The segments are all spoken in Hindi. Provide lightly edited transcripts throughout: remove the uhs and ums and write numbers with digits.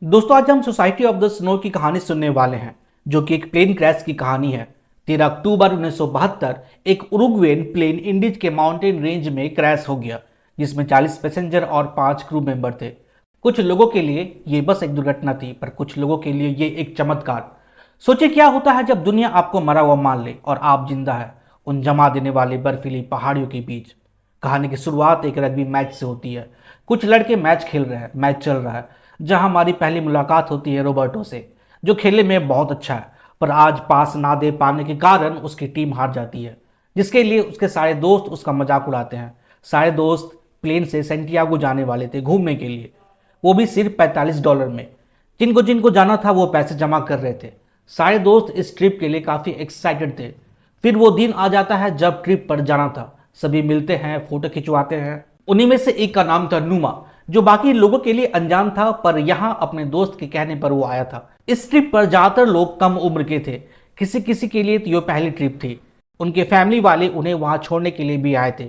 दोस्तों, आज हम सोसाइटी ऑफ द स्नो की कहानी सुनने वाले हैं, जो कि एक प्लेन क्रैश की कहानी है। 13 अक्टूबर 1972 एक उरुग्वेन प्लेन इंडीज के माउंटेन रेंज में क्रैश हो गया, जिसमें 40 पैसेंजर और 5 क्रू मेंबर थे। कुछ लोगों के लिए ये बस एक दुर्घटना थी, पर कुछ लोगों के लिए ये एक चमत्कार। सोचिए क्या होता है जब दुनिया आपको मरा हुआ मान ले और आप जिंदा है उन जमा देने वाली बर्फीली पहाड़ियों के बीच। कहानी की शुरुआत एक रग्बी मैच से होती है। कुछ लड़के मैच खेल रहे हैं, मैच चल रहा है, जहां हमारी पहली मुलाकात होती है रोबर्टो से, जो खेलने में बहुत अच्छा है, पर आज पास ना दे पाने के कारण उसकी टीम हार जाती है, जिसके लिए उसके सारे दोस्त उसका मजाक उड़ाते हैं। सारे दोस्त प्लेन से सेंटियागो जाने वाले थे घूमने के लिए, वो भी सिर्फ $45 में। जिनको जिनको जाना था वो पैसे जमा कर रहे थे। सारे दोस्त इस ट्रिप के लिए काफ़ी एक्साइटेड थे। फिर वो दिन आ जाता है जब ट्रिप पर जाना था। सभी मिलते हैं, फोटो खिंचवाते हैं। उन्हीं में से एक का नाम था नुमा, जो बाकी लोगों के लिए अनजान था, पर यहाँ अपने दोस्त के कहने पर वो आया था। इस ट्रिप पर ज़्यादातर लोग कम उम्र के थे। किसी किसी के लिए तो ये पहली ट्रिप थी। उनके फैमिली वाले उन्हें वहाँ छोड़ने के लिए भी आए थे।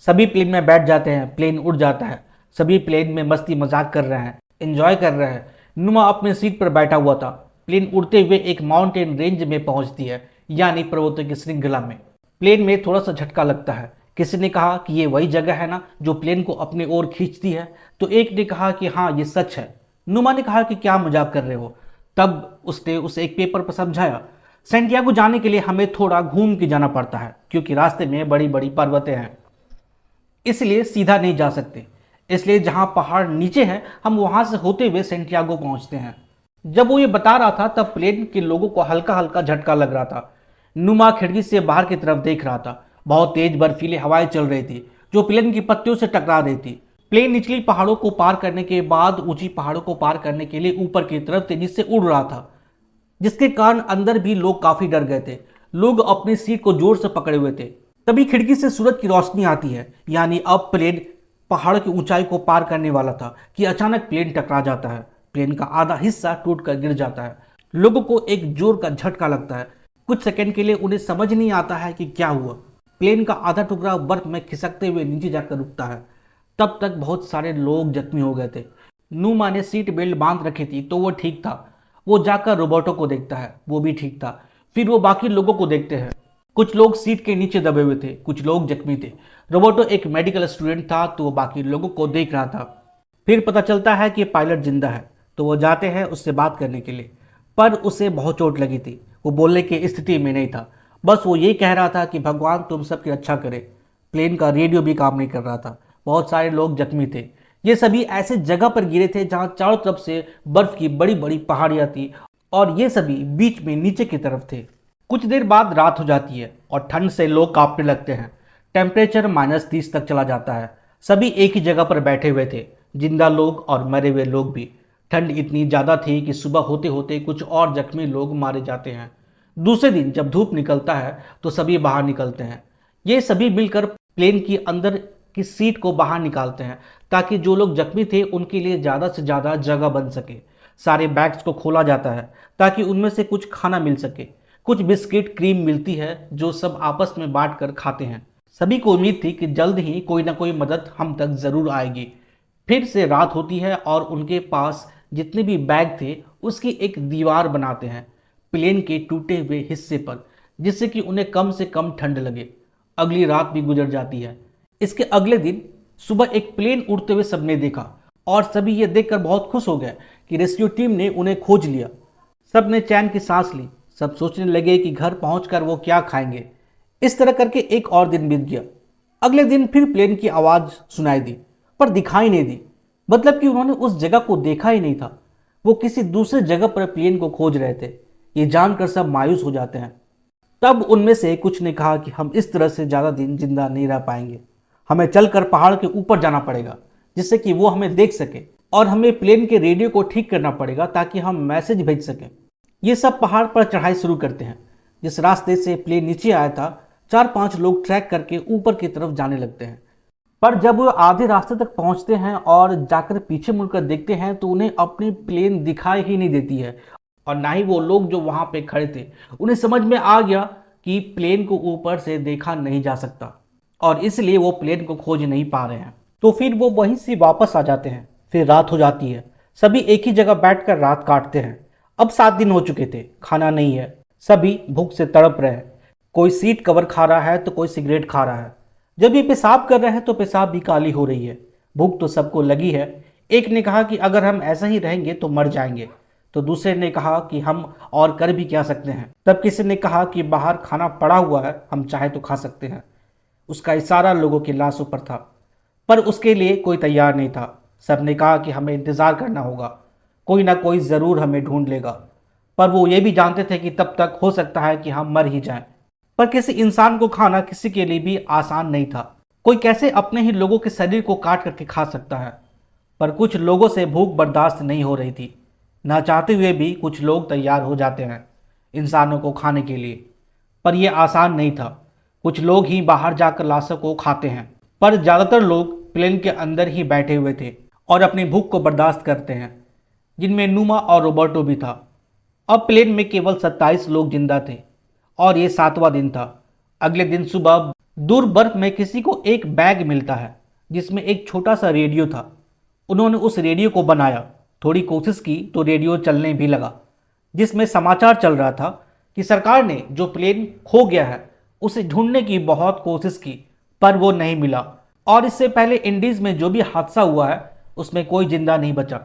सभी प्लेन में बैठ जाते हैं, प्लेन उड़ जाता है। सभी प्लेन में मस्ती मजाक कर रहे हैं, एंजॉय कर रहे हैं। नुमा अपने सीट पर बैठा हुआ था। प्लेन उड़ते हुए एक माउंटेन रेंज में पहुंचती है, यानी पर्वतों की श्रृंखला में। प्लेन में थोड़ा सा झटका लगता है। किसी ने कहा कि ये वही जगह है ना जो प्लेन को अपनी ओर खींचती है, तो एक ने कहा कि हाँ ये सच है। नुमा ने कहा कि क्या मजाक कर रहे हो। तब उसने उसे एक पेपर पर समझाया, सेंटियागो जाने के लिए हमें थोड़ा घूम के जाना पड़ता है, क्योंकि रास्ते में बड़ी बड़ी पर्वतें हैं, इसलिए सीधा नहीं जा सकते। इसलिए जहां पहाड़ नीचे है हम वहां से होते हुए सेंटियागो पहुंचते हैं। जब वो ये बता रहा था तब प्लेन के लोगों को हल्का हल्का झटका लग रहा था। नुमा खिड़की से बाहर की तरफ देख रहा था। बहुत तेज बर्फीली हवाएं चल रही थी, जो प्लेन की पत्तियों से टकरा रही थी। प्लेन निचली पहाड़ों को पार करने के बाद ऊंची पहाड़ों को पार करने के लिए ऊपर की तरफ तेजी से उड़ रहा था, जिसके कारण अंदर भी लोग काफी डर गए थे। लोग अपनी सीट को जोर से पकड़े हुए थे। तभी खिड़की से सूरज की रोशनी आती है, यानी अब प्लेन पहाड़ की ऊंचाई को पार करने वाला था कि अचानक प्लेन टकरा जाता है। प्लेन का आधा हिस्सा टूटकर गिर जाता है। लोगों को एक जोर का झटका लगता है। कुछ सेकंड के लिए उन्हें समझ नहीं आता है कि क्या हुआ। प्लेन का आधा टुकड़ा बर्फ में खिसकते हुए नीचे जाकर रुकता है। तब तक बहुत सारे लोग जख्मी हो गए थे। नूमा ने सीट बेल्ट बांध रखी थी तो वो ठीक था। वो जाकर रोबोटो को देखता है, वो भी ठीक था। फिर वो बाकी लोगों को देखते हैं। कुछ लोग सीट के नीचे दबे हुए थे, कुछ लोग जख्मी थे। रोबोटो एक मेडिकल स्टूडेंट था तो वो बाकी लोगों को देख रहा था। फिर पता चलता है कि पायलट जिंदा है, तो वो जाते हैं उससे बात करने के लिए, पर उसे बहुत चोट लगी थी। वो बोलने की स्थिति में नहीं था। बस वो ये कह रहा था कि भगवान तुम सबकी रक्षा करे। प्लेन का रेडियो भी काम नहीं कर रहा था। बहुत सारे लोग जख्मी थे। ये सभी ऐसे जगह पर गिरे थे जहां चारों तरफ से बर्फ की बड़ी बड़ी पहाड़ियां थी, और ये सभी बीच में नीचे की तरफ थे। कुछ देर बाद रात हो जाती है और ठंड से लोग कांपने लगते हैं। टेम्परेचर -30 तक चला जाता है। सभी एक ही जगह पर बैठे हुए थे, जिंदा लोग और मरे हुए लोग भी। ठंड इतनी ज़्यादा थी कि सुबह होते होते कुछ और जख्मी लोग मारे जाते हैं। दूसरे दिन जब धूप निकलता है तो सभी बाहर निकलते हैं। ये सभी मिलकर प्लेन की अंदर की सीट को बाहर निकालते हैं, ताकि जो लोग जख्मी थे उनके लिए ज़्यादा से ज़्यादा जगह बन सके। सारे बैग्स को खोला जाता है ताकि उनमें से कुछ खाना मिल सके। कुछ बिस्किट क्रीम मिलती है जो सब आपस में बांट कर खाते हैं। सभी को उम्मीद थी कि जल्द ही कोई ना कोई मदद हम तक ज़रूर आएगी। फिर से रात होती है और उनके पास जितने भी बैग थे उसकी एक दीवार बनाते हैं प्लेन के टूटे हुए हिस्से पर, जिससे कि उन्हें कम से कम ठंड लगे। अगली रात भी गुजर जाती है। इसके अगले दिन सुबह एक प्लेन उड़ते हुए सबने देखा, और सभी ये देखकर बहुत खुश हो गए कि रेस्क्यू टीम ने उन्हें खोज लिया। सब ने चैन की सांस ली। सब सोचने लगे कि घर पहुंचकर वो क्या खाएंगे। इस तरह करके एक और दिन बीत गया। अगले दिन फिर प्लेन की आवाज़ सुनाई दी, पर दिखाई नहीं दी। मतलब कि उन्होंने उस जगह को देखा ही नहीं था। वो किसी दूसरे जगह पर प्लेन को खोज रहे थे। ये जानकर सब मायूस हो जाते हैं। तब उनमें से कुछ ने कहा कि हम इस तरह से ज़्यादा दिन जिंदा नहीं रह पाएंगे। हमें चलकर पहाड़ के ऊपर जाना पड़ेगा, जिससे कि वो हमें देख सके, और हमें प्लेन के रेडियो को ठीक करना पड़ेगा ताकि हम मैसेज भेज सकें। ये सब पहाड़ पर चढ़ाई शुरू करते हैं। जिस रास्ते से प्लेन नीचे आया था, 4-5 लोग ट्रैक करके ऊपर की तरफ जाने लगते हैं। पर जब वो आधे रास्ते तक पहुंचते हैं और जाकर पीछे मुड़कर देखते हैं तो उन्हें अपनी प्लेन दिखाई ही नहीं देती है, और ना ही वो लोग जो वहां पे खड़े थे। उन्हें समझ में आ गया कि प्लेन को ऊपर से देखा नहीं जा सकता, और इसलिए वो प्लेन को खोज नहीं पा रहे हैं। तो फिर वो वहीं से वापस आ जाते हैं। फिर रात हो जाती है। सभी एक ही जगह बैठकर रात काटते हैं। अब 7 दिन हो चुके थे, खाना नहीं है। सभी भूख से तड़प रहे हैं। कोई सीट कवर खा रहा है तो कोई सिगरेट खा रहा है। जब ये पेशाब कर रहे हैं तो पेशाब भी काली हो रही है। भूख तो सबको लगी है। एक ने कहा कि अगर हम ऐसा ही रहेंगे तो मर जाएंगे। तो दूसरे ने कहा कि हम और कर भी क्या सकते हैं। तब किसी ने कहा कि बाहर खाना पड़ा हुआ है, हम चाहे तो खा सकते हैं। उसका इशारा लोगों की लाशों पर था, पर उसके लिए कोई तैयार नहीं था। सबने कहा कि हमें इंतज़ार करना होगा, कोई ना कोई ज़रूर हमें ढूंढ लेगा। पर वो ये भी जानते थे कि तब तक हो सकता है कि हम मर ही जाएं। पर किसी इंसान को खाना किसी के लिए भी आसान नहीं था। कोई कैसे अपने ही लोगों के शरीर को काट करके खा सकता है। पर कुछ लोगों से भूख बर्दाश्त नहीं हो रही थी। ना चाहते हुए भी कुछ लोग तैयार हो जाते हैं इंसानों को खाने के लिए। पर यह आसान नहीं था। कुछ लोग ही बाहर जाकर लाशों को खाते हैं, पर ज़्यादातर लोग प्लेन के अंदर ही बैठे हुए थे और अपनी भूख को बर्दाश्त करते हैं, जिनमें नुमा और रोबर्टो भी था। अब प्लेन में केवल 27 लोग जिंदा थे और ये 7वां दिन था। अगले दिन सुबह दूर बर्फ में किसी को एक बैग मिलता है जिसमें एक छोटा सा रेडियो था। उन्होंने उस रेडियो को बनाया, थोड़ी कोशिश की तो रेडियो चलने भी लगा, जिसमें समाचार चल रहा था कि सरकार ने जो प्लेन खो गया है उसे ढूंढने की बहुत कोशिश की, पर वो नहीं मिला। और इससे पहले इंडीज में जो भी हादसा हुआ है उसमें कोई जिंदा नहीं बचा।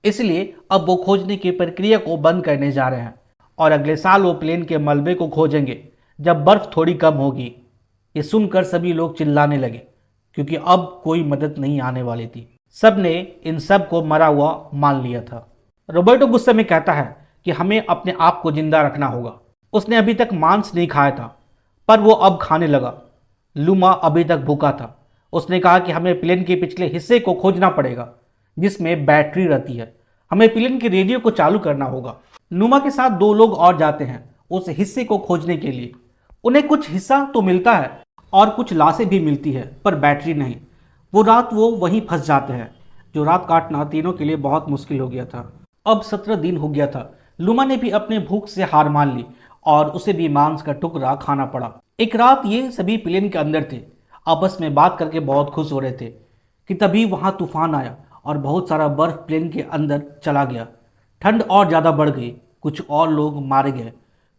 इसलिए अब वो खोजने की प्रक्रिया को बंद करने जा रहे हैं और अगले साल वो प्लेन के मलबे को खोजेंगे जब बर्फ थोड़ी कम होगी। ये सुनकर सभी लोग चिल्लाने लगे, क्योंकि अब कोई मदद नहीं आने वाली थी। सब ने इन सब को मरा हुआ मान लिया था। रोबर्टो गुस्से में कहता है कि हमें अपने आप को जिंदा रखना होगा। उसने अभी तक मांस नहीं खाया था, पर वो अब खाने लगा। लूमा अभी तक भूखा था। उसने कहा कि हमें प्लेन के पिछले हिस्से को खोजना पड़ेगा जिसमें बैटरी रहती है। हमें प्लेन के रेडियो को चालू करना होगा। लूमा के साथ 2 लोग और जाते हैं उस हिस्से को खोजने के लिए। उन्हें कुछ हिस्सा तो मिलता है और कुछ लाशें भी मिलती है, पर बैटरी नहीं। वो रात वो वहीं फंस जाते हैं। जो रात काटना तीनों के लिए बहुत मुश्किल हो गया था। अब 17 दिन हो गया था। लूमा ने भी अपने भूख से हार मान ली और उसे भी मांस का टुकड़ा खाना पड़ा। एक रात ये सभी प्लेन के अंदर थे, आपस में बात करके बहुत खुश हो रहे थे कि तभी वहां तूफान आया और बहुत सारा बर्फ प्लेन के अंदर चला गया। ठंड और ज़्यादा बढ़ गई, कुछ और लोग मारे गए।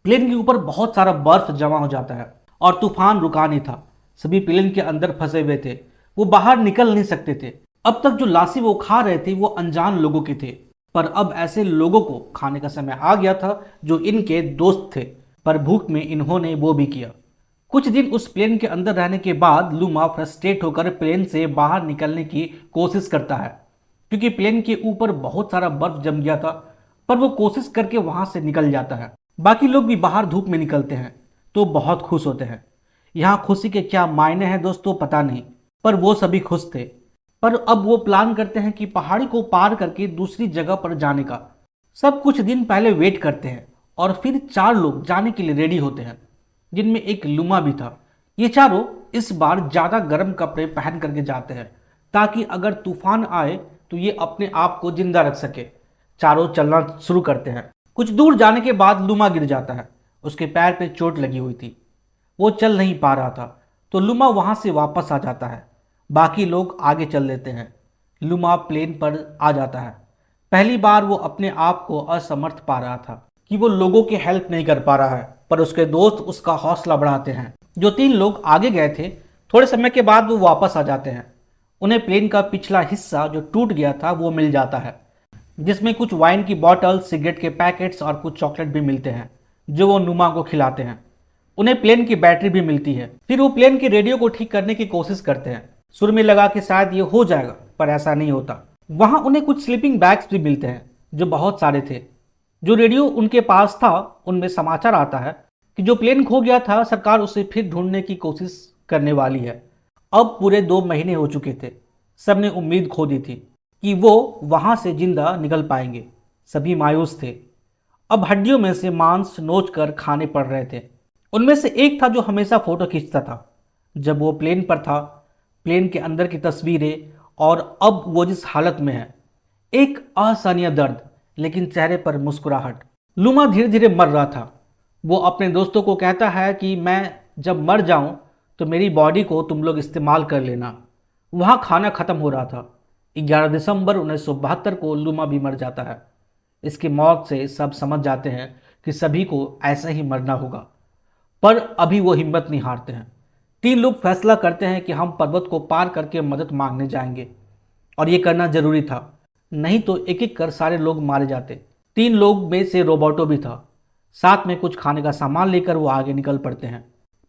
प्लेन के ऊपर बहुत सारा बर्फ जमा हो जाता है और तूफान रुका नहीं था। सभी प्लेन के अंदर फंसे हुए थे, वो बाहर निकल नहीं सकते थे। अब तक जो लाशी वो खा रहे थे वो अनजान लोगों के थे, पर अब ऐसे लोगों को खाने का समय आ गया था जो इनके दोस्त थे। पर भूख में इन्होंने वो भी किया। कुछ दिन उस प्लेन के अंदर रहने के बाद लूमा फ्रस्ट्रेट होकर प्लेन से बाहर निकलने की कोशिश करता है, क्योंकि प्लेन के ऊपर बहुत सारा बर्फ जम गया था। पर वो कोशिश करके वहां से निकल जाता है। बाकी लोग भी बाहर धूप में निकलते हैं तो बहुत खुश होते हैं। यहाँ खुशी के क्या मायने हैं दोस्तों पता नहीं, पर वो सभी खुश थे। पर अब वो प्लान करते हैं कि पहाड़ी को पार करके दूसरी जगह पर जाने का। सब कुछ दिन पहले वेट करते हैं और फिर 4 लोग जाने के लिए रेडी होते हैं, जिनमें एक लूमा भी था। ये चारों इस बार ज़्यादा गर्म कपड़े पहन करके जाते हैं ताकि अगर तूफान आए तो ये अपने आप को जिंदा रख सके। चारों चलना शुरू करते हैं। कुछ दूर जाने के बाद लूमा गिर जाता है। उसके पैर पे चोट लगी हुई थी, वो चल नहीं पा रहा था, तो लूमा वहां से वापस आ जाता है। बाकी लोग आगे चल देते हैं। लूमा प्लेन पर आ जाता है। पहली बार वो अपने आप को असमर्थ पा रहा था कि वो लोगों की हेल्प नहीं कर पा रहा है, पर उसके दोस्त उसका हौसला बढ़ाते हैं। जो 3 लोग आगे गए थे थोड़े समय के बाद वो वापस आ जाते हैं। उन्हें प्लेन का पिछला हिस्सा जो टूट गया था वो मिल जाता है, जिसमें कुछ वाइन की बॉटल, सिगरेट के पैकेट्स और कुछ चॉकलेट भी मिलते हैं जो वो नुमा को खिलाते हैं। उन्हें प्लेन की बैटरी भी मिलती है। फिर वो प्लेन के रेडियो को ठीक करने की कोशिश करते हैं, सुर में लगा कि शायद ये हो जाएगा, पर ऐसा नहीं होता। वहां उन्हें कुछ स्लीपिंग बैग्स भी मिलते हैं जो बहुत सारे थे। जो रेडियो उनके पास था उनमें समाचार आता है कि जो प्लेन खो गया था सरकार उसे फिर ढूंढने की कोशिश करने वाली है। अब पूरे 2 महीने हो चुके थे। सबने उम्मीद खो दी थी कि वो वहां से जिंदा निकल पाएंगे। सभी मायूस थे। अब हड्डियों में से मांस नोच कर खाने पड़ रहे थे। उनमें से एक था जो हमेशा फोटो खींचता था जब वो प्लेन पर था, प्लेन के अंदर की तस्वीरें, और अब वो जिस हालत में है, एक असहनीय दर्द, लेकिन चेहरे पर मुस्कुराहट। लूमा धीरे धीरे मर रहा था। वो अपने दोस्तों को कहता है कि मैं जब मर जाऊं तो मेरी बॉडी को तुम लोग इस्तेमाल कर लेना। वहाँ खाना खत्म हो रहा था। 11 दिसंबर 1972 को लूमा भी मर जाता है। इसकी मौत से सब समझ जाते हैं कि सभी को ऐसे ही मरना होगा, पर अभी वो हिम्मत नहीं हारते हैं। 3 लोग फैसला करते हैं कि हम पर्वत को पार करके मदद मांगने जाएंगे, और ये करना जरूरी था, नहीं तो एक एक कर सारे लोग मारे जाते। 3 लोग में से रोबोटो भी था। साथ में कुछ खाने का सामान लेकर वो आगे निकल पड़ते हैं।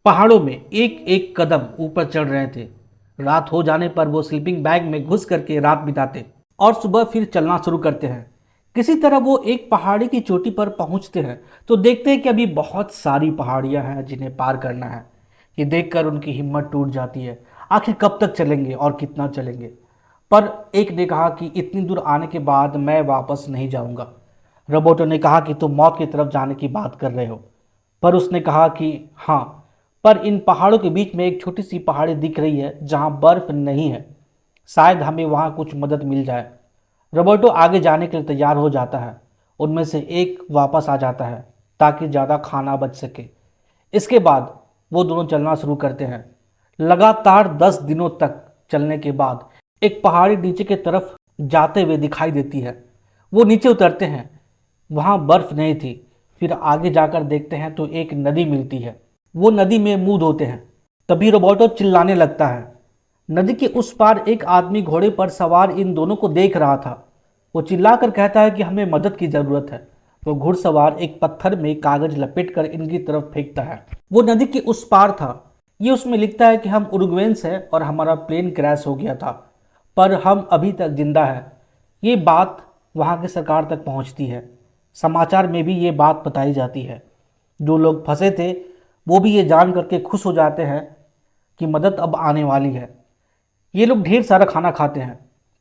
पहाड़ों में एक एक कदम ऊपर चढ़ रहे थे। रात हो जाने पर वो स्लीपिंग बैग में घुस करके रात बिताते और सुबह फिर चलना शुरू करते हैं। किसी तरह वो एक पहाड़ी की चोटी पर पहुंचते हैं तो देखते हैं कि अभी बहुत सारी पहाड़ियां हैं जिन्हें पार करना है। ये देखकर उनकी हिम्मत टूट जाती है। आखिर कब तक चलेंगे और कितना चलेंगे? पर एक ने कहा कि इतनी दूर आने के बाद मैं वापस नहीं जाऊंगा। रोबोटो ने कहा कि तुम मौत की तरफ जाने की बात कर रहे हो। पर उसने कहा कि हाँ, पर इन पहाड़ों के बीच में एक छोटी सी पहाड़ी दिख रही है जहाँ बर्फ नहीं है। शायद हमें वहाँ कुछ मदद मिल जाए। रोबोटो आगे जाने के लिए तैयार हो जाता है। उनमें से एक वापस आ जाता है ताकि ज़्यादा खाना बच सके। इसके बाद वो दोनों चलना शुरू करते हैं। लगातार 10 दिनों तक चलने के बाद एक पहाड़ी नीचे की तरफ जाते हुए दिखाई देती है। वो नीचे उतरते हैं, वहाँ बर्फ नहीं थी। फिर आगे जाकर देखते हैं तो एक नदी मिलती है। वो नदी में मुंह धोते हैं। तभी रोबोटो चिल्लाने लगता है। नदी के उस पार एक आदमी घोड़े पर सवार इन दोनों को देख रहा था। वो चिल्लाकर कहता है कि हमें मदद की जरूरत है। वो घुड़सवार एक पत्थर में कागज लपेटकर इनकी तरफ फेंकता है। वो नदी के उस पार था। ये उसमें लिखता है कि हम उरुग्वेंस हैं और हमारा प्लेन क्रैश हो गया था, पर हम अभी तक जिंदा है। ये बात वहाँ की सरकार तक पहुँचती है। समाचार में भी ये बात बताई जाती है। जो लोग फंसे थे वो भी ये जान करके खुश हो जाते हैं कि मदद अब आने वाली है। ये लोग ढेर सारा खाना खाते हैं,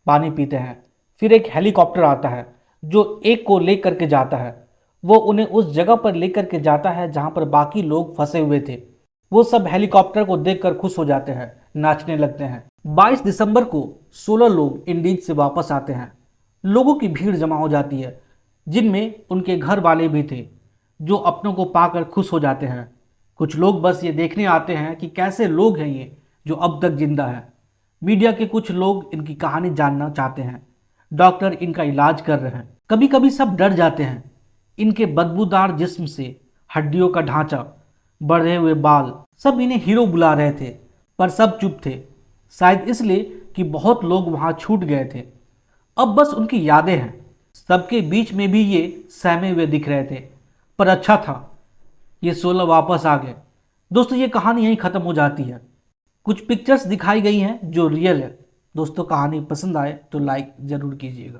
पानी पीते हैं। फिर एक हेलीकॉप्टर आता है जो एक को ले करके जाता है। वो उन्हें उस जगह पर ले करके जाता है जहाँ पर बाकी लोग फंसे हुए थे। वो सब हेलीकॉप्टर को देखकर खुश हो जाते हैं, नाचने लगते हैं। 22 दिसंबर को 16 लोग इंडीज से वापस आते हैं। लोगों की भीड़ जमा हो जाती है, जिनमें उनके घर वाले भी थे, जो अपनों को पाकर खुश हो जाते हैं। कुछ लोग बस ये देखने आते हैं कि कैसे लोग हैं ये जो अब तक जिंदा है। मीडिया के कुछ लोग इनकी कहानी जानना चाहते हैं। डॉक्टर इनका इलाज कर रहे हैं। कभी कभी सब डर जाते हैं। इनके बदबूदार जिस्म से, हड्डियों का ढांचा, बढ़े हुए बाल, सब इन्हें हीरो बुला रहे थे। पर सब चुप थे, शायद इसलिए कि बहुत लोग वहां छूट गए थे। अब बस उनकी यादें हैं। सबके बीच में भी ये सहमे हुए दिख रहे थे। पर अच्छा था, ये 16 वापस आ गए। दोस्तों, ये कहानी यहीं ख़त्म हो जाती है। कुछ पिक्चर्स दिखाई गई हैं जो रियल है। दोस्तों, कहानी पसंद आए तो लाइक ज़रूर कीजिएगा।